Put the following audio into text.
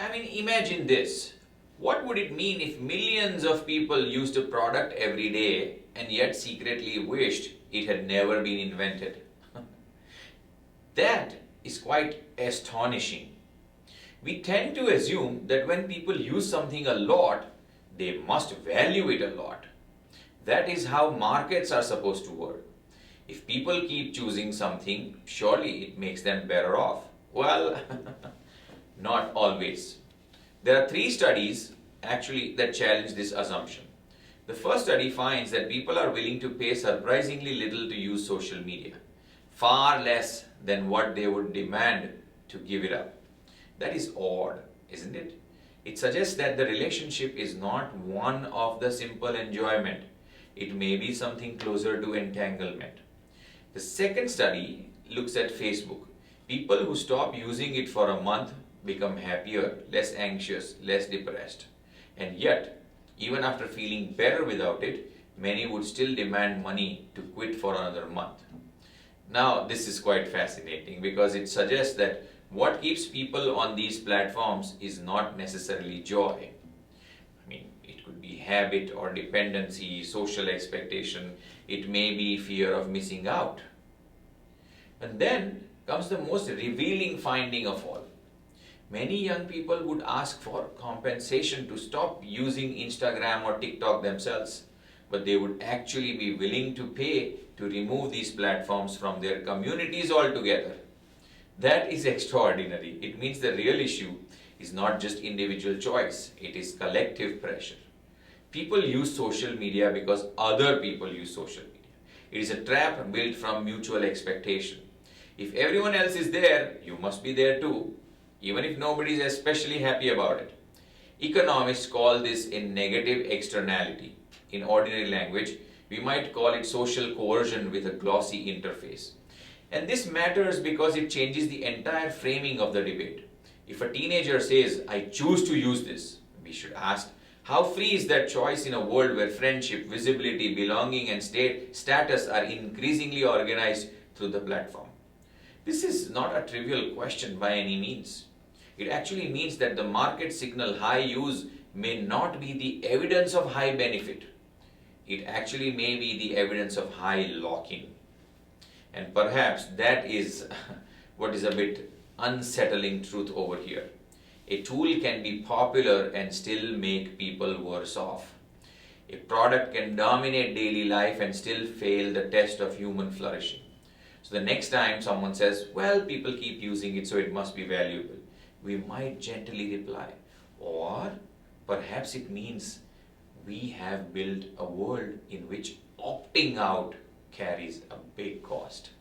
I mean, imagine this. What would it mean if millions of people used a product every day and yet secretly wished it had never been invented? That is quite astonishing. We tend to assume that when people use something a lot, they must value it a lot. That is how markets are supposed to work. If people keep choosing something, surely it makes them better off. Well, not always. There are three studies actually that challenge this assumption. The first study finds that people are willing to pay surprisingly little to use social media, far less than what they would demand to give it up. That is odd, isn't it? It suggests that the relationship is not one of the simple enjoyment. It may be something closer to entanglement. The second study looks at Facebook. People who stop using it for a month become happier, less anxious, less depressed. And yet, even after feeling better without it, many would still demand money to quit for another month. Now, this is quite fascinating because it suggests that what keeps people on these platforms is not necessarily joy. I mean, it could be habit or dependency, social expectation, it may be fear of missing out. And then comes the most revealing finding of all. Many young people would ask for compensation to stop using Instagram or TikTok themselves, but they would actually be willing to pay to remove these platforms from their communities altogether. That is extraordinary. It means the real issue is not just individual choice, it is collective pressure. People use social media because other people use social media. It is a trap built from mutual expectation. If everyone else is there, you must be there too, even if nobody is especially happy about it. Economists call this a negative externality. In ordinary language, we might call it social coercion with a glossy interface. And this matters because it changes the entire framing of the debate. If a teenager says, I choose to use this, we should ask, how free is that choice in a world where friendship, visibility, belonging, and status are increasingly organized through the platform? This is not a trivial question by any means. It actually means that the market signal high use may not be the evidence of high benefit. It actually may be the evidence of high lock-in. And perhaps that is what is a bit unsettling truth over here. A tool can be popular and still make people worse off. A product can dominate daily life and still fail the test of human flourishing. So the next time someone says, well, people keep using it, so it must be valuable, we might gently reply, or perhaps it means we have built a world in which opting out carries a big cost.